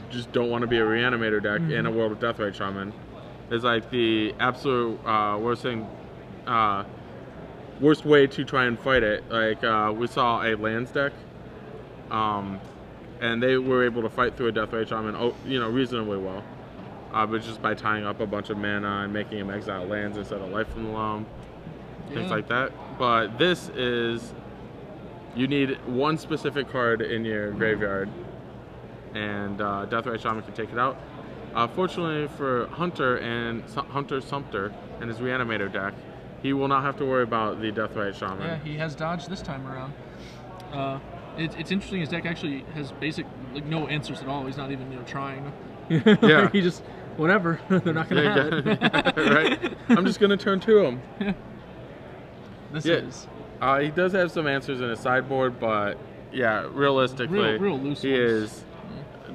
just don't want to be a reanimator deck in a world of Deathrite Shaman. It's like the absolute worst way to try and fight it. Like we saw a lands deck, and they were able to fight through a Deathrite Shaman, reasonably well, but just by tying up a bunch of mana and making him exile lands instead of Life from the Loam, things like that. But this is, you need one specific card in your graveyard, and Deathrite Shaman can take it out. Fortunately for Hunter and Sumpter and his Reanimator deck, he will not have to worry about the Deathrite Shaman. Yeah, he has dodge this time around. It's interesting. His deck actually has no answers at all. He's not even trying. Yeah. He just whatever. They're not gonna have it. Right. I'm just gonna turn to him. Yeah. This is. He does have some answers in his sideboard, but yeah, realistically, real loose he is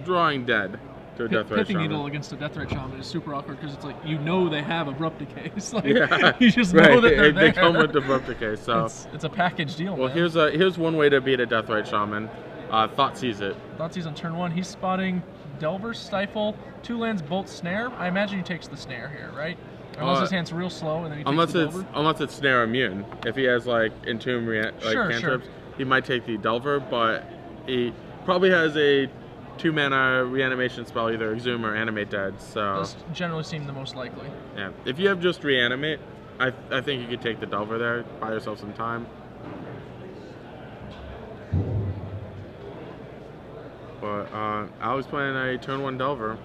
drawing dead to a Deathrite Pithing Shaman. Needle against a Deathrite Shaman is super awkward because it's like they have Abrupt Decay. It's like Yeah, you just know that they're there. They come with Abrupt Decay, so it's a package deal. Well, man. here's one way to beat a Deathrite Shaman. Thoughtseize it. Thoughtseize on turn 1. He's spotting Delver, Stifle, 2 lands, Bolt, Snare. I imagine he takes the Snare here, right? Unless his hand's real slow and then he takes the Delver. Unless it's Snare immune. If he has like Entomb cantrips, he might take the Delver, but he probably has a 2-mana reanimation spell, either Exhume or Animate Dead. So those generally seem the most likely. Yeah, if you have just Reanimate, I think you could take the Delver there, buy yourself some time. But Alex playing a turn 1 Delver.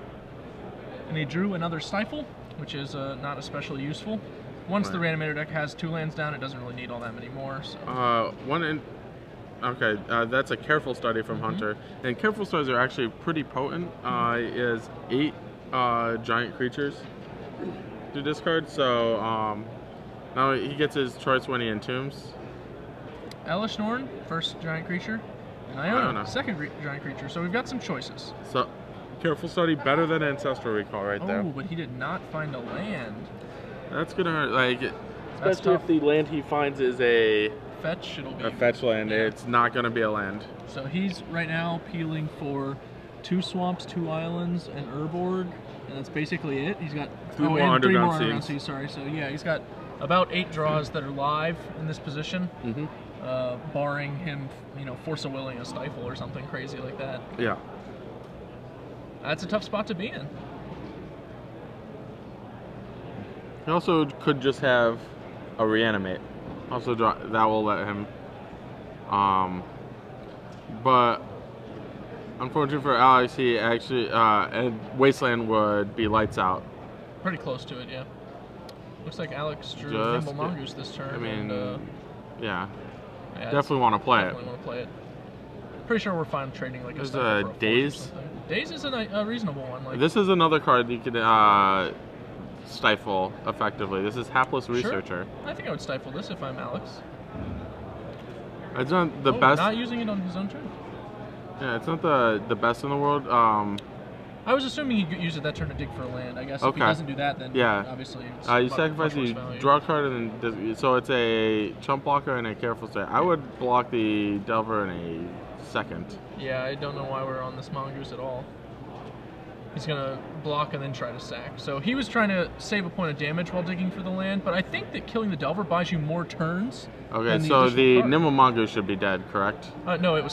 And he drew another Stifle, which is not especially useful. Once the Reanimator deck has 2 lands down, it doesn't really need all that many more. So. Okay, that's a Careful Study from Hunter. And Careful Studies are actually pretty potent. It is 8 giant creatures to discard, so now he gets his choice when he entombs. Elish Norn, first giant creature. And Iona, second giant creature. So we've got some choices. So, Careful Study better than Ancestral Recall right there. Oh, but he did not find a land. That's gonna hurt, like, especially if the land he finds is a fetch. It'll be a fetch land. Yeah. It's not gonna be a land. So he's right now peeling for 2 swamps, 2 islands, and Urborg, and that's basically it. He's got 3 more Underground Underground Seas. Sorry. So yeah, he's got about 8 draws that are live in this position. Barring him, Force of Willing a Stifle or something crazy like that. Yeah. That's a tough spot to be in. He also could just have a Reanimate. Also, that will let him. But unfortunately for Alex, he actually Wasteland would be lights out. Pretty close to it, yeah. Looks like Alex drew Nimble Mongoose this turn. I mean, and, yeah, definitely want to play it. Definitely want to play it. Pretty sure we're fine trading like There's a Daze. Daze is a reasonable one. Like, this is another card you could stifle effectively. This is Hapless Researcher. Sure. I think I would stifle this if I'm Alex. It's not the best. Not using it on his own turn. Yeah, it's not the best in the world. I was assuming he could use it that turn to dig for a land. I guess if he doesn't do that, then obviously it's you sacrifice, you draw a card, and then so it's a chump blocker and a Careful Study. I would block the Delver in a second. Yeah, I don't know why we're on this Mongoose at all. He's gonna block and then try to sack. So he was trying to save a point of damage while digging for the land, but I think that killing the Delver buys you more turns. Okay, so the Nimble Mongoose should be dead, correct? No,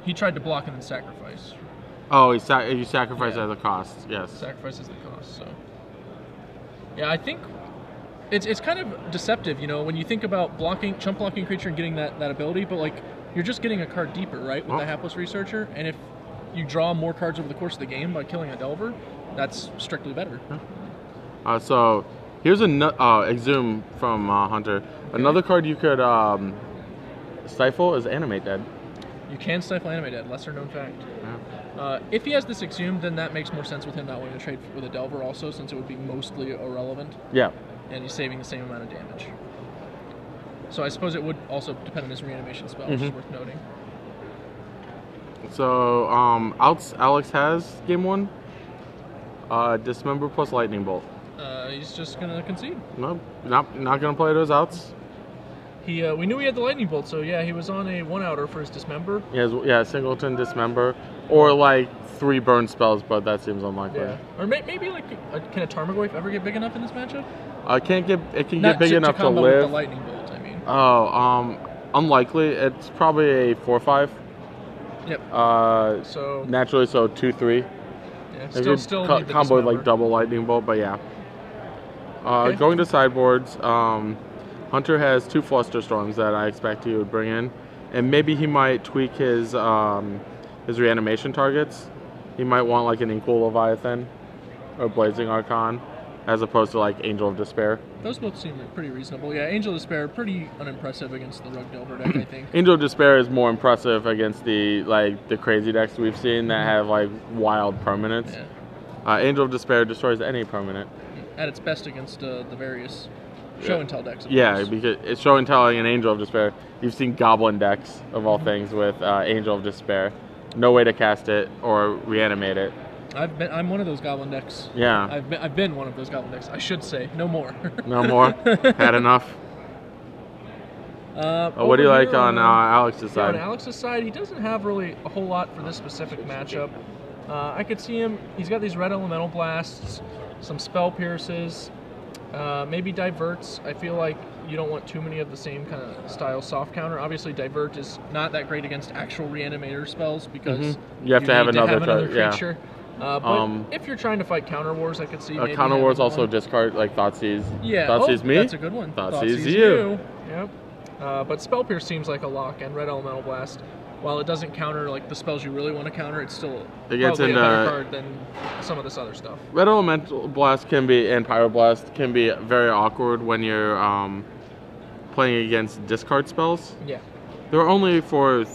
he tried to block and then sacrifice. Oh, you sacrifice at the cost, yes. Sacrifices the cost, so. Yeah, I think it's kind of deceptive, when you think about chump blocking creature and getting that ability, but like, you're just getting a card deeper, right, with the Hapless Researcher, and if you draw more cards over the course of the game by killing a Delver, that's strictly better. So here's a Exhume from Hunter. Okay. Another card you could stifle is Animate Dead. You can stifle Animate Dead, lesser known fact. Yeah. If he has this Exhumed, then that makes more sense with him not wanting to trade with a Delver also, since it would be mostly irrelevant. Yeah. And he's saving the same amount of damage. So I suppose it would also depend on his reanimation spell, which is worth noting. So, Alex has game 1. Dismember plus Lightning Bolt. He's just gonna concede. No, not gonna play those outs. We knew he had the Lightning Bolt, so yeah, he was on a 1-outer for his Dismember. Yeah, Singleton Dismember. Or like 3 burn spells, but that seems unlikely. Yeah. Or maybe like, can a Tarmogoyf ever get big enough in this matchup? It can get big enough to combo live. With the lightning bolt, I mean. Oh, unlikely. It's probably a 4/5. Yep. So naturally, so 2/3. Yeah. Still need the combo with like dismember. double lightning bolt, but yeah. Okay. Going to sideboards, Hunter has 2 Flusterstorms that I expect he would bring in, and maybe he might tweak his reanimation targets. He might want like an Inkwell Leviathan or Blazing Archon, as opposed to like Angel of Despair. Those both seem pretty reasonable. Yeah, Angel of Despair pretty unimpressive against the Rug Delver deck, I think. Angel of Despair is more impressive against the crazy decks we've seen that have like wild permanents. Yeah. Angel of Despair destroys any permanent. At its best against the various show and tell decks. Yeah, because it's show and telling an Angel of Despair. You've seen Goblin decks of all things with Angel of Despair. No way to cast it or reanimate it. I'm one of those Goblin decks. Yeah. I've been one of those Goblin decks. I should say no more. No more. Had enough. What do you like on Alex's side? On Alex's side, he doesn't have really a whole lot for this specific matchup. I could see him. He's got these red elemental blasts, some spell pierces, maybe diverts. I feel like you don't want too many of the same kind of style soft counter. Obviously, divert is not that great against actual reanimator spells because you have to have another creature. But if you're trying to fight counter wars, I could see maybe counter wars also discard like Thoughtseize. Yeah, Thoughtseize me. That's a good one. Thoughtseize you. Yep. But spell pierce seems like a lock, and red elemental blast. While it doesn't counter like the spells you really want to counter, it's still probably a better card than some of this other stuff. Red Elemental Blast and Pyroblast can be very awkward when you're playing against discard spells. Yeah. There are only 4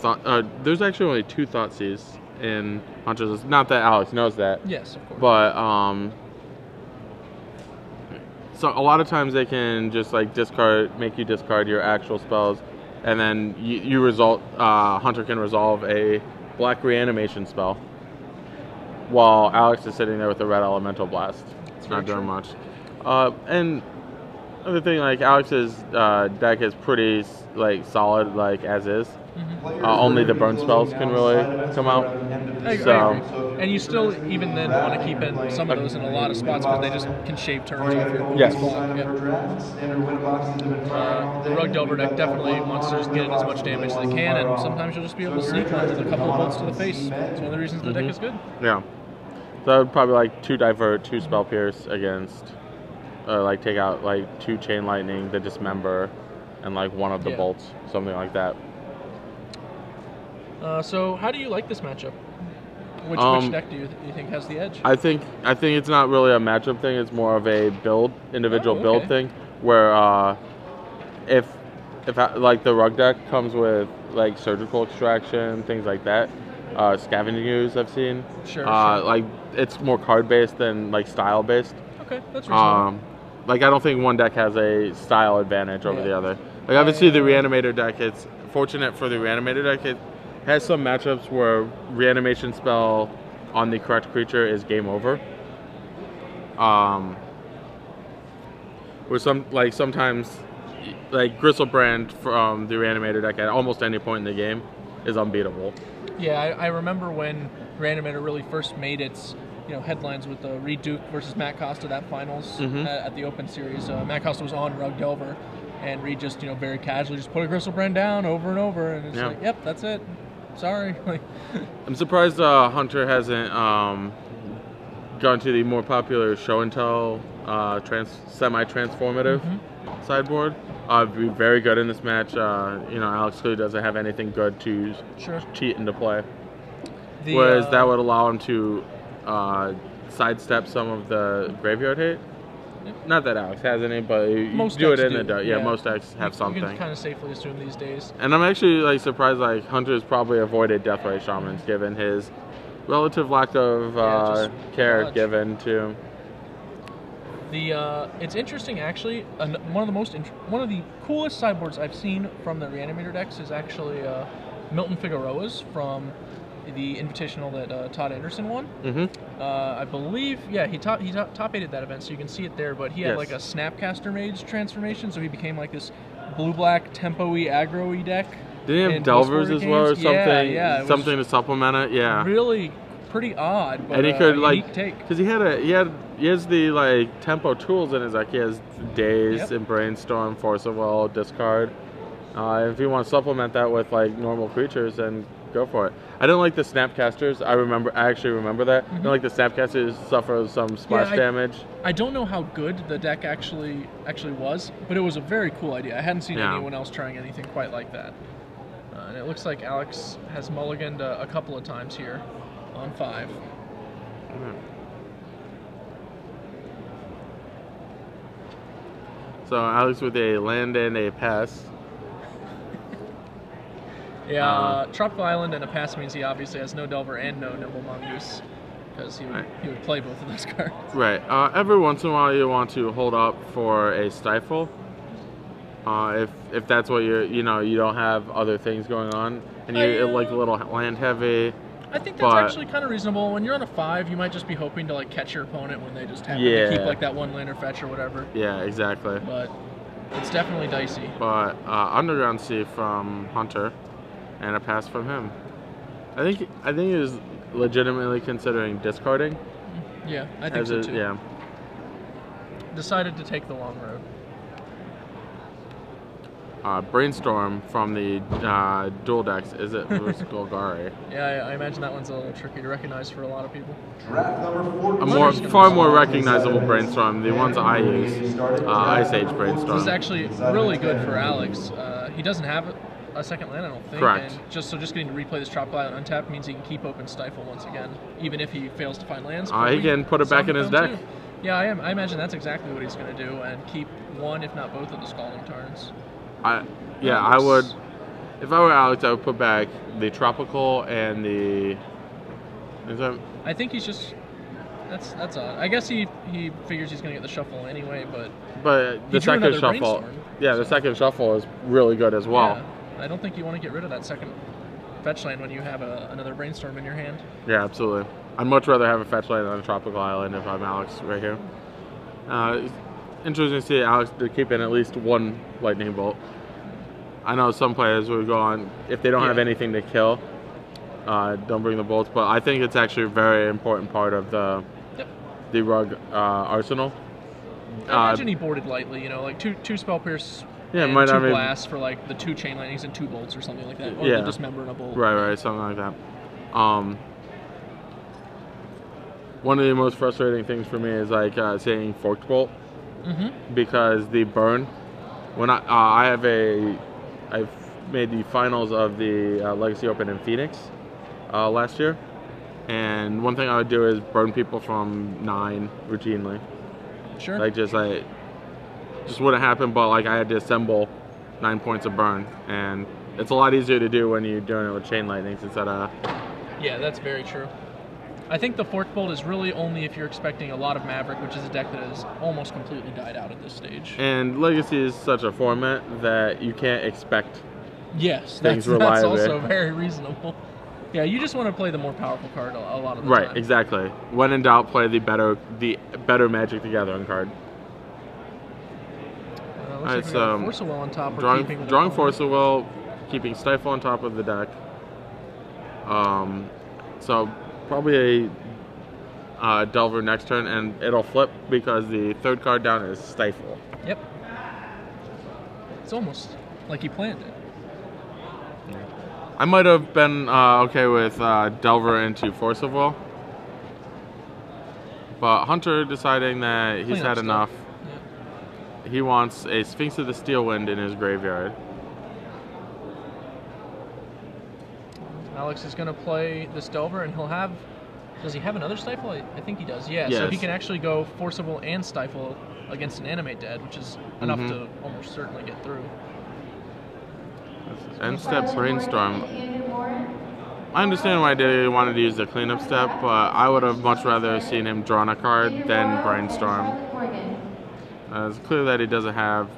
there's actually only 2 Thoughtseize in Hunter's. Not that Alex knows that. Yes, of course. But so a lot of times they can just like make you discard your actual spells. And then Hunter can resolve a black reanimation spell while Alex is sitting there with a red elemental blast. It's not doing much. And other thing, like Alex's deck is pretty like solid, like as is. Only the burn spells can really come out. I agree. And you still even then want to keep in some of those in a lot of spots because they just can shave turns off your opponent's block. The Rug Delver deck definitely wants to just get in as much damage as they can, and sometimes you'll just be able to sneak one with a couple of bolts to the face. It's one of the reasons the deck is good. Yeah. So I would probably like 2 divert, 2 spell pierce against, like take out like 2 chain lightning, the dismember, and like 1 of the bolts, something like that. So how do you like this matchup? Which deck do you think has the edge? I think it's not really a matchup thing. It's more of a individual build thing, where if like the Rug deck comes with like surgical extraction, things like that, scavenging ooze I've seen. Sure. Like it's more card based than like style based. Okay, that's reasonable. Like I don't think one deck has a style advantage over the other. Like obviously the Reanimator deck, it's fortunate for the Reanimator deck. It has some matchups where reanimation spell on the correct creature is game over. Where sometimes like Gristlebrand from the Reanimator deck at almost any point in the game is unbeatable. Yeah, I remember when Reanimator really first made its headlines with the Reed Duke versus Matt Costa, that finals at the Open Series. Matt Costa was on Rug Delver, and Reed just very casually just put a Gristlebrand down over and over, and it's like, yep, that's it. Sorry. I'm surprised Hunter hasn't gone to the more popular show and tell semi-transformative sideboard. It'd be very good in this match. Alex clearly doesn't have anything good to cheat into play. Whereas that would allow him to sidestep some of the graveyard hate. Not that Alex has any, but most do it in the deck. Yeah, most decks have something. You can kind of safely assume these days. And I'm actually surprised Hunter's probably avoided Deathray Shamans given his relative lack of care given to. It's interesting actually. One of the coolest sideboards I've seen from the Reanimator decks is actually Milton Figueroa's from the Invitational that Todd Anderson won. I believe, he top 8'd that event, so you can see it there. But he had like a Snapcaster Mage transformation, so he became like this blue-black tempo-y aggro-y deck Did he have in Delvers post-order as well or games. something? Yeah, it was Something to supplement it. Yeah. really pretty odd, but And he could unique take. because he has the like tempo tools in his deck. He has Daze and Brainstorm, Force of Will, Discard. If you want to supplement that with like normal creatures, then go for it. I didn't like the Snapcasters. I actually remember that. I didn't like the Snapcasters suffer some splash damage. I don't know how good the deck actually was, but it was a very cool idea. I hadn't seen anyone else trying anything quite like that. And it looks like Alex has mulliganed a couple of times here on 5. So Alex with a land and a pass. Yeah, Tropical Island and a pass means he obviously has no Delver and no Nimble Mongoose, because he would play both of those cards. Right. Every once in a while you want to hold up for a Stifle. If that's what you don't have other things going on, and you like a little land heavy. I think that's actually kind of reasonable. When you're on a 5, you might just be hoping to like catch your opponent when they just happen to keep like that 1-laner fetch or whatever. Yeah, exactly. But it's definitely dicey. But Underground Sea from Hunter, and a pass from him. I think he is legitimately considering discarding. Yeah, I think so too. Yeah. Decided to take the long road. Brainstorm from the dual decks. Is it Golgari? Yeah, I imagine that one's a little tricky to recognize for a lot of people. A far more recognizable Brainstorm. The ones I use, Ice Age Brainstorm. This is actually really good for Alex. He doesn't have a second land, I don't think. Correct. And just getting to replay this Tropical Island untapped means he can keep open Stifle once again, even if he fails to find lands. He can put it back in his deck. Too. Yeah, I imagine that's exactly what he's going to do, and keep one, if not both, of the Scalding Tarns. I would. If I were Alex, I would put back the Tropical and the. I think he's just. That's odd. I guess he figures he's going to get the shuffle anyway, but the second shuffle. The second shuffle is really good as well. Yeah, I don't think you want to get rid of that second fetch land when you have another Brainstorm in your hand. Yeah, absolutely. I'd much rather have a fetch land on a Tropical Island if I'm Alex right here. Interesting to see Alex to keep in at least one Lightning Bolt. I know some players would go on, if they don't have anything to kill, don't bring the bolts, but I think it's actually a very important part of the Rug arsenal. I imagine he boarded lightly, like two Spell Pierce and might 2 blasts for like the 2 Chain Lightnings and 2 bolts or something like that. Or the Dismember and a bolt. Right, something like that. One of the most frustrating things for me is like saying Forked Bolt. Because the burn, when I've made the finals of the Legacy Open in Phoenix last year, and one thing I would do is burn people from 9 routinely. Sure. Just wouldn't happen, but like I had to assemble 9 points of burn, and it's a lot easier to do when you're doing it with Chain Lightnings instead of. Yeah, that's very true. I think the Forked Bolt is really only if you're expecting a lot of Maverick, which is a deck that has almost completely died out at this stage. And Legacy is such a format that you can't expect things reliably. That's also very reasonable. Yeah, you just want to play the more powerful card a lot of the time. Right, exactly. When in doubt, play the better Magic the Gathering card. Looks like we got Force of Will on top. Drawing Force of Will, keeping Stifle on top of the deck. So probably a Delver next turn, and it'll flip because the third card down is Stifle. Yep. It's almost like he planned it. I might have been okay with Delver into Force of Will, but Hunter deciding that he's had enough. Yeah. He wants a Sphinx of the Steelwind in his graveyard. Alex is going to play this Delver, and he'll have... Does he have another Stifle? I think he does, yeah. Yes. So he can actually go Force of Will and Stifle against an Animate Dead, which is enough to almost certainly get through. End step Brainstorm. I understand why they wanted to use the cleanup step, but I would have much rather seen him drawn a card than Brainstorm. It's clear that he doesn't have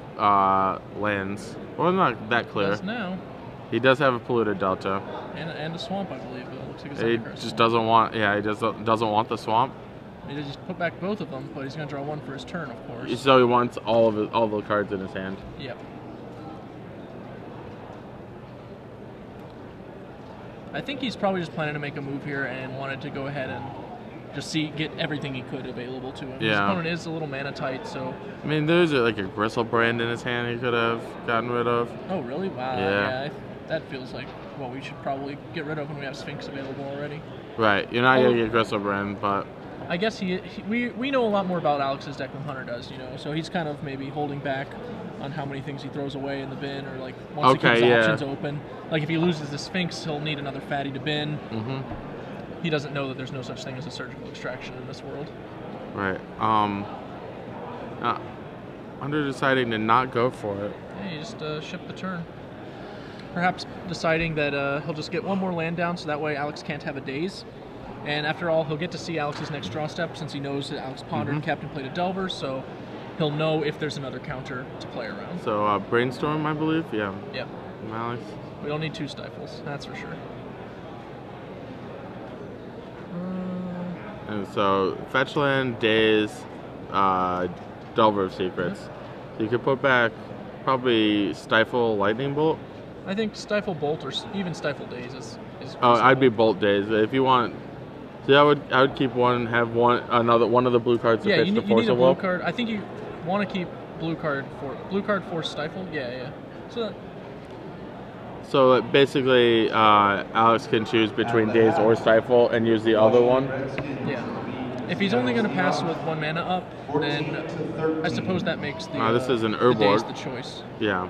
lands. Well, not that clear. He does now. He does have a Polluted Delta. And a Swamp, I believe. It looks like he just doesn't want. Yeah, he doesn't want the Swamp. He just put back both of them, but he's going to draw one for his turn, of course. So he wants all the cards in his hand. Yep. I think he's probably just planning to make a move here and wanted to go ahead and just get everything he could available to him. Yeah. His opponent is a little mana tight, so... I mean, there's like a Gristlebrand in his hand he could have gotten rid of. Oh, really? Wow. Yeah. That feels like what we should probably get rid of when we have Sphinx available already. Right. You're not going to get Gristlebrand, but... I guess we know a lot more about Alex's deck than Hunter does, you know, so he's kind of maybe holding back on how many things he throws away in the bin, or like wants to keep his options open. Like if he loses the Sphinx, he'll need another fatty to bin. He doesn't know that there's no such thing as a surgical extraction in this world. Right. Hunter deciding to not go for it. Yeah, you just ship the turn. Perhaps deciding that he'll just get one more land down, so that way Alex can't have a daze. And after all, he'll get to see Alex's next draw step, since he knows that Alex pondered and Captain played a Delver, so he'll know if there's another counter to play around. So Brainstorm, I believe? Yeah. Yep. From Alex. We don't need 2 Stifles, that's for sure. And so Fetchland, Daze, Delver of Secrets. So you could put back probably Stifle Lightning Bolt. I think Stifle Bolt or even Stifle Daze is Oh, I'd be Bolt Daze. If you want... See, I would keep one of the blue cards to pitch to Force you need a of Will. blue card. I think you want to keep blue card for Stifle. Yeah. So basically, Alex can choose between Daze or Stifle and use the other one. Yeah. If he's only going to pass with 1 mana up, then I suppose that makes the this is an the Urborg. Daze the choice. Yeah.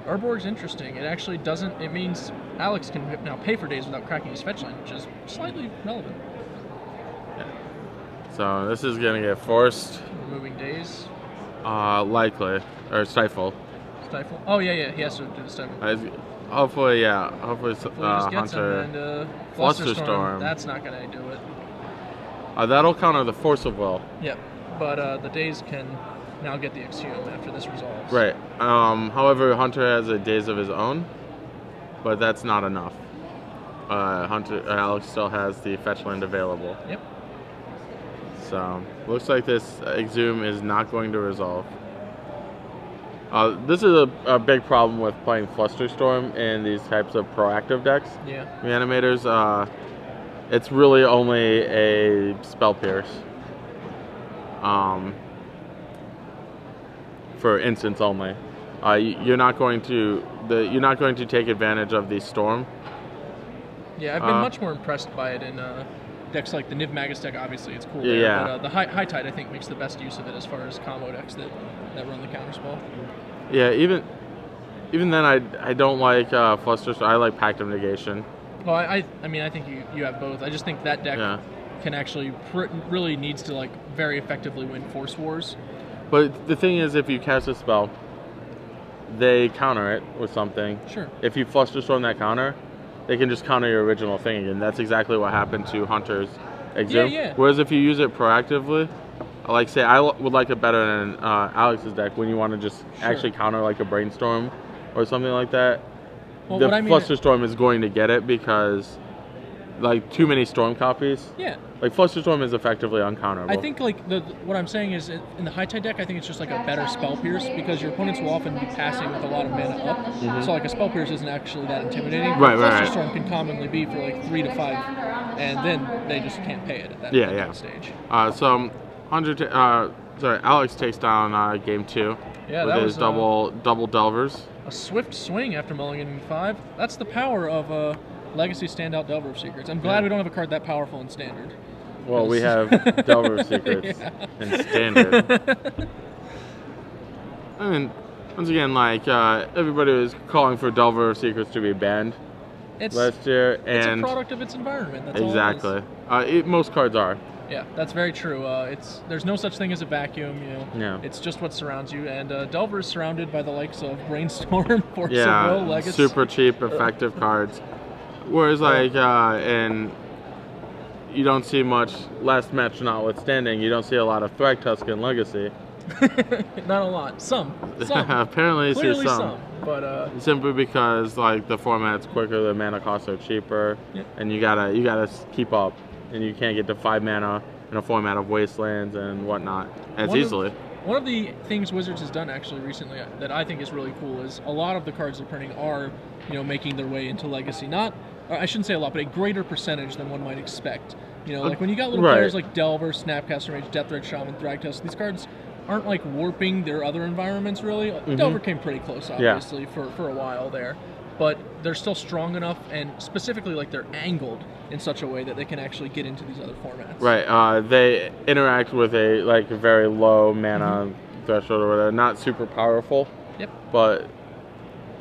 Urborg's interesting. It actually doesn't. It means Alex can now pay for Daze without cracking his fetch line, which is slightly relevant. Yeah. So this is gonna get forced. Removing Daze. Likely or Stifle. Stifle. Oh yeah. He has to do the Stifle. Hopefully, yeah. Hopefully, He just gets Hunter. him, and Flusterstorm. That's not gonna do it. That'll counter the Force of Will. Yep. But the Daze can now get the Exhume after this resolves. Right. However, Hunter has a Daze of his own, but that's not enough. Alex still has the fetch land available. Yep. So looks like this Exhume is not going to resolve. This is a big problem with playing Flusterstorm in these types of proactive decks. Yeah. Reanimators, it's really only a Spell Pierce. For instance only. You're not going to take advantage of the Storm. Yeah, I've been much more impressed by it in decks like the Niv Magus deck. Obviously, it's cool. There, yeah. But the High Tide, I think, makes the best use of it as far as combo decks that run the counterspell. Yeah, even then, I don't like Flusterstorm. I like Pact of Negation. Well, I mean, I think you have both. I just think that deck can actually really needs to like very effectively win Force Wars. But the thing is, if you cast a spell, they counter it with something. Sure. If you Flusterstorm that counter, they can just counter your original thing again. That's exactly what happened to Hunter's Exhume. Yeah. Whereas if you use it proactively, like say I would like it better than Alex's deck when you want to just actually counter like a Brainstorm or something like that. Well, the Flusterstorm is going to get it because like too many Storm copies. Yeah. Like Flusterstorm is effectively uncounterable. I think like what I'm saying is in the High Tide deck, I think it's just like a better Spell Pierce because your opponents will often be passing with a lot of mana up. So like a Spell Pierce isn't actually that intimidating. Right. Flusterstorm can commonly be for like 3 to 5, and then they just can't pay it at that stage. So Alex takes down game 2 with his double Delvers. A swift swing after mulliganing 5. That's the power of Legacy Standout Delver of Secrets. I'm glad we don't have a card that powerful in Standard. Well, we have Delver of Secrets in Standard. I mean, once again, like everybody was calling for Delver of Secrets to be banned last year, and it's a product of its environment. That's exactly. All it is. Most cards are. Yeah, that's very true. There's no such thing as a vacuum. It's just what surrounds you, and Delver is surrounded by the likes of Brainstorm, Force of Will, Legacy. Super cheap, effective cards. Whereas and you don't see much. Last match notwithstanding, you don't see a lot of Thragtusk in Legacy. Not a lot. Some. Apparently, Clearly see some. But simply because like the format's quicker, the mana costs are cheaper, and you gotta keep up. And you can't get to 5 mana in a format of Wastelands and whatnot as easily. One of the things Wizards has done actually recently that I think is really cool is a lot of the cards they're printing are, making their way into Legacy. Not or I shouldn't say a lot, but a greater percentage than one might expect. You know, like when you got little Right. players like Delver, Snapcaster Mage, Deathred Shaman, Thragtusk, these cards aren't like warping their other environments really. Delver came pretty close, obviously, for a while there. But they're still strong enough, and specifically like they're angled in such a way that they can actually get into these other formats. Right. They interact with a like very low mana threshold or whatever. Not super powerful. Yep. But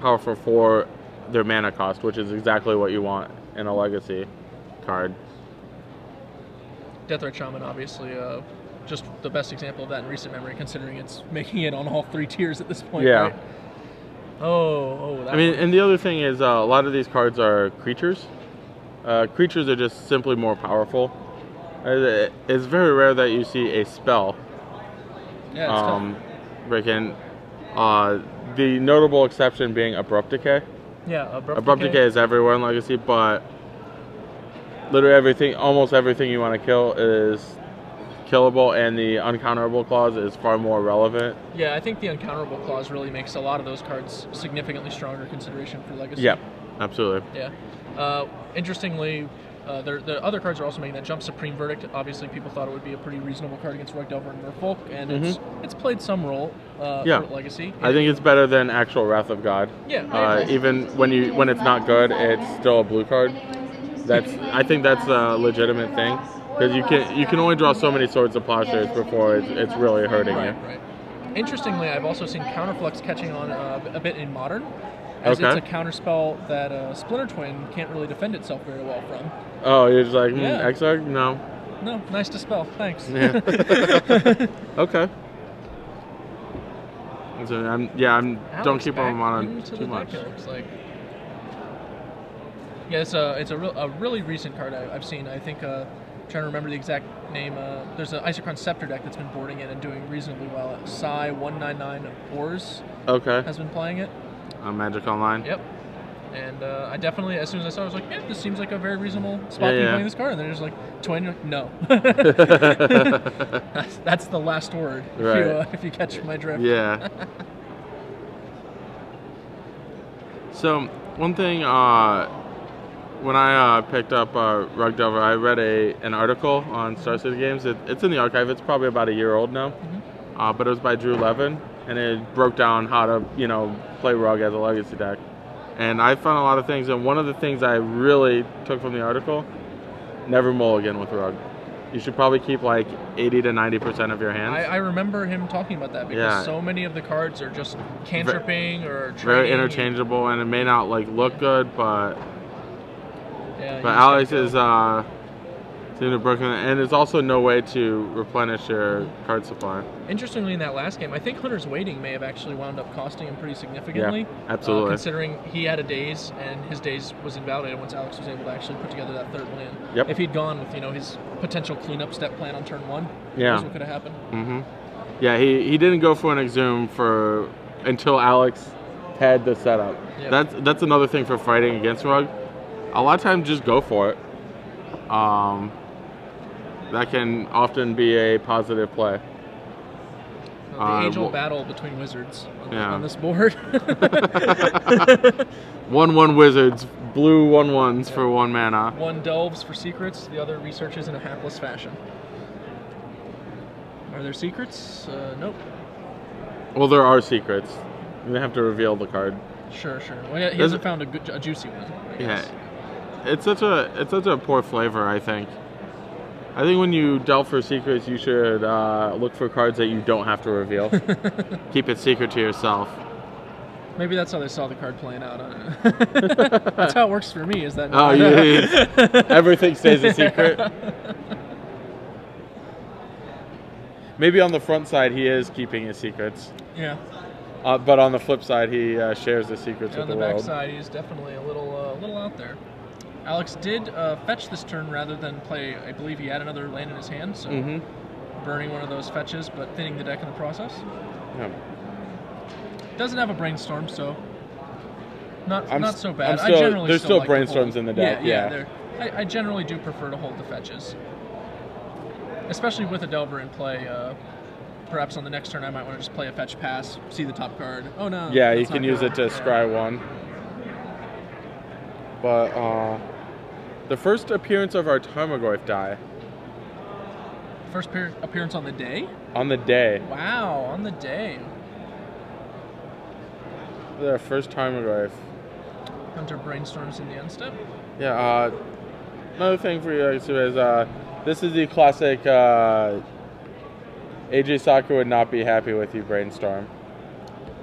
powerful for their mana cost, which is exactly what you want in a legacy card. Deathred Shaman, obviously, just the best example of that in recent memory, considering it's making it on all 3 tiers at this point. Yeah. Right? Oh. I mean, and the other thing is a lot of these cards are creatures. Creatures are just simply more powerful. It's very rare that you see a spell. Yeah, it's tough. Breaking. The notable exception being Abrupt Decay. Yeah, Abrupt Decay is everywhere in Legacy, but literally almost everything you want to kill is killable, and the uncounterable clause is far more relevant. Yeah, I think the uncounterable clause really makes a lot of those cards significantly stronger consideration for Legacy. Yeah, absolutely. Yeah. Interestingly, the other cards are also making that jump. Supreme Verdict, obviously people thought it would be a pretty reasonable card against Rogue Delver and Merfolk, and it's played some role for Legacy. I think it's better than actual Wrath of God. Yeah. Even when it's not good, it's still a blue card. I think that's a legitimate thing, because you can only draw so many Swords of Plowshares before it's really hurting you. Right. Interestingly, I've also seen Counterflux catching on a bit in Modern, as it's a counterspell that Splinter Twin can't really defend itself very well from. Oh, you're just like, Exarch? No. No, nice to spell. Thanks. Yeah. Okay. So don't keep on Modern too much. It looks like. Yeah, it's a really recent card I've seen. I think trying to remember the exact name. There's an Isochron Scepter deck that's been boarding it and doing reasonably well. Psy 199 Ors has been playing it. On Magic Online. Yep. And I definitely, as soon as I saw it, I was like, yeah, this seems like a very reasonable spot to be playing this card. And then it's like, Twin, no. that's the last word, if you catch my drift. Yeah. So, one thing, when I picked up Rogue Delver, I read an article on Star City Games. It's in the archive. It's probably about a year old now. But it was by Drew Levin, and it broke down how to, play Rogue as a Legacy deck. And I found a lot of things, and one of the things I really took from the article, never mulligan with Rogue. You should probably keep like 80 to 90% of your hands. I remember him talking about that, because so many of the cards are just cantripping or trading. Very interchangeable, and it may not look good, but yeah, Alex is seemed to broken, and there's also no way to replenish your card supply. Interestingly, in that last game, I think Hunter's Waiting may have actually wound up costing him pretty significantly. Yeah, absolutely. Considering he had a daze, and his daze was invalidated once Alex was able to actually put together that third land. Yep. If he'd gone with his potential cleanup step plan on turn 1, who knows what could have happened. Yeah, he didn't go for an Exhume until Alex had the setup. Yep. That's another thing for fighting against Rogue. A lot of times, just go for it. That can often be a positive play. The age-old battle between wizards on this board. 1/1 wizards, blue 1/1s for 1 mana. One delves for secrets, the other researches in a hapless fashion. Are there secrets? Nope. Well, there are secrets. They have to reveal the card. Sure. Well, he hasn't found a juicy one. I guess. It's such a poor flavor, I think. I think when you delve for secrets, you should look for cards that you don't have to reveal. Keep it secret to yourself. Maybe that's how they saw the card playing out. That's how it works for me. Is that? Everything stays a secret. Maybe on the front side, he is keeping his secrets. Yeah. But on the flip side, he shares the secrets with the world. On the back side, he's definitely a little out there. Alex did fetch this turn rather than play. I believe he had another land in his hand, so burning one of those fetches, but thinning the deck in the process. Yeah. Doesn't have a brainstorm, so not so bad. There's still like brainstorms in the deck. Yeah. I generally do prefer to hold the fetches, especially with a Delver in play. Perhaps on the next turn, I might want to just play a fetch pass, see the top card. Oh no. Yeah, you can use it to scry one. But The first appearance of our Tarmogoyf die. First appearance on the day? On the day. Wow, on the day. The first Tarmogoyf. Hunter brainstorms in the end step. Yeah, another thing for you guys too is this is the classic AJ Soccer would not be happy with you brainstorm.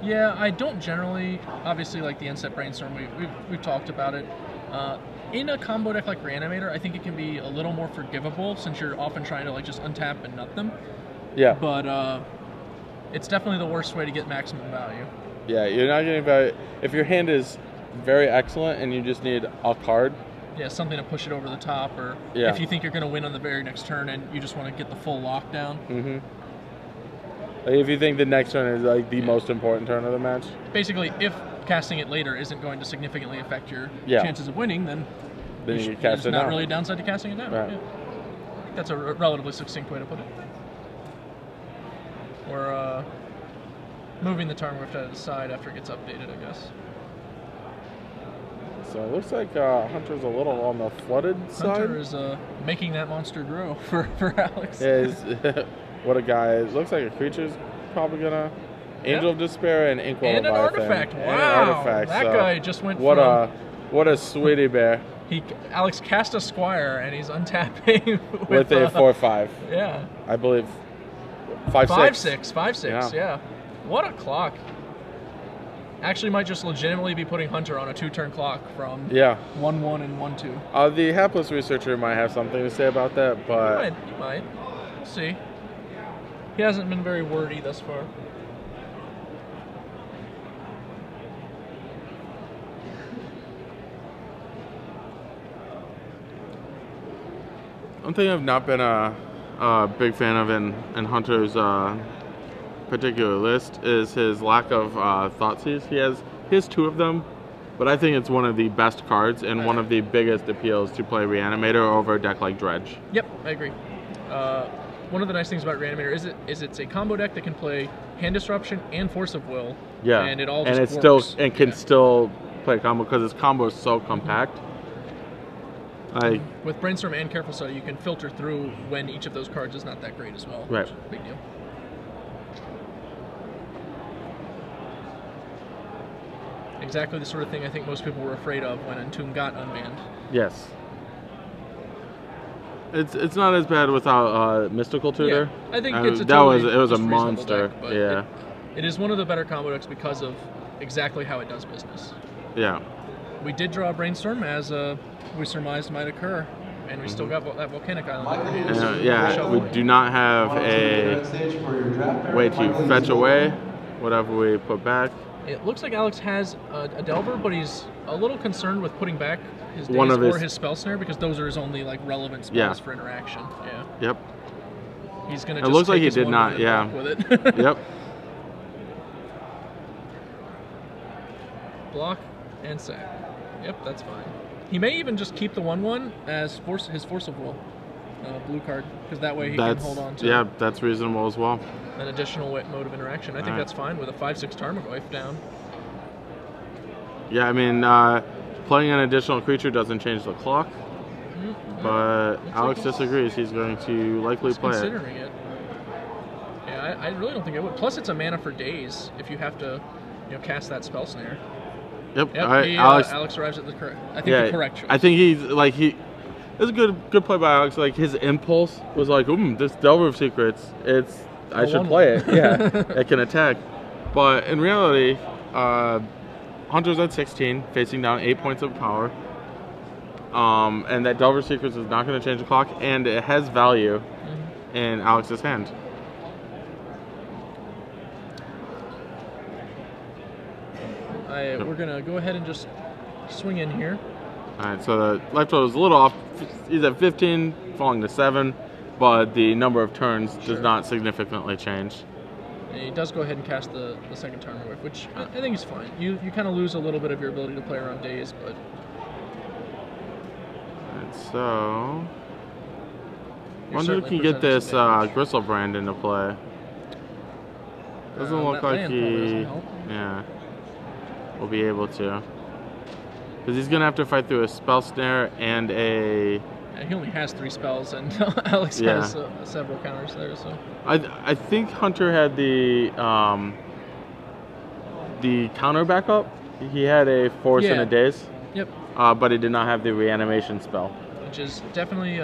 Yeah, I don't generally, obviously, like the end step brainstorm, we've talked about it. In a combo deck like Reanimator, I think it can be a little more forgivable since you're often trying to like just untap and nut them. Yeah. But it's definitely the worst way to get maximum value. Yeah, you're not getting value. If your hand is very excellent and you just need a card. Yeah, something to push it over the top, or yeah. if you think you're going to win on the very next turn and you just want to get the full lockdown. Mm-hmm. Like if you think the next turn is like the most important turn of the match. Basically, if casting it later isn't going to significantly affect your chances of winning, then you can cast it not down. really a downside to casting it down. Right. Yeah. I think that's a relatively succinct way to put it. Or moving the Tarmogoyf to the side after it gets updated, I guess. So it looks like Hunter's a little on the flooded side. Hunter is making that monster grow for Alex. Yeah, what a guy. It looks like a creature's probably gonna Angel of Despair and Inkwell and an artifact. Wow, and an artifact. That guy just went what a sweetie bear. Alex cast a Squire and he's untapping with a 4/5. Yeah, I believe 5/6. 5/6. Yeah. What a clock. Actually might just legitimately be putting Hunter on a 2-turn clock from 1/1 and 1/2. The hapless researcher might have something to say about that, but he might. We'll see. He hasn't been very wordy thus far. One thing I've not been a big fan of in Hunter's particular list is his lack of Thoughtseize. He has 2 of them, but I think it's one of the best cards and one of the biggest appeals to play Reanimator over a deck like Dredge. Yep, I agree. One of the nice things about Reanimator is it's a combo deck that can play Hand Disruption and Force of Will. Yeah, and it all and just it works. still and can still play combo because its combo is so compact. Like with Brainstorm and Careful Study, you can filter through when each of those cards is not that great as well. Right. Big deal. Exactly the sort of thing I think most people were afraid of when Entomb got unbanned. Yes. It's not as bad without Mystical Tutor. Yeah, I think it's a it totally was a monster. Deck, but yeah. It is one of the better combo decks because of exactly how it does business. Yeah. We did draw a Brainstorm as we surmised might occur, and we still got that Volcanic Island. Yeah, we do not have a way to fetch away whatever we put back. It looks like Alex has a Delver, but he's a little concerned with putting back his days or his Spell Snare because those are his only like relevant spells for interaction. Yeah. Yep. He's gonna. It looks like he did not. Yeah. With it. Yep. Block and sack. Yep, that's fine. He may even just keep the 1/1 as his Force of Will, blue card, because that way he can hold on to. Yeah, that's reasonable as well. An additional mode of interaction. I think that's fine with a 5/6 Tarmogoyf down. Yeah, I mean, playing an additional creature doesn't change the clock, but Alex disagrees. He's going to likely play considering it. Yeah, I really don't think it would. Plus, it's a mana for days if you have to, cast that Spell Snare. Yep. Alex arrives at the correct. I think the correct choice. I think it's a good play by Alex. Like his impulse was like, this Delver of Secrets. I should play it. Yeah, it can attack. But in reality, Hunter's at 16, facing down 8 points of power. And that Delver of Secrets is not going to change the clock, and it has value in Alex's hand. We're going to go ahead and just swing in here. Alright, so the life total is a little off. He's at 15, falling to 7, but the number of turns does not significantly change. And he does go ahead and cast the second Tarmogoyf, which I think is fine. You kind of lose a little bit of your ability to play around days, but... And so... I wonder if we can get this Gristlebrand into play. Doesn't look like he... Yeah. We'll be able to. Because he's gonna have to fight through a spell snare and a. Yeah, he only has 3 spells, and Alex has several counters there. So I think Hunter had the counter backup. He had a force and a daze. Yep. But he did not have the reanimation spell. Which is definitely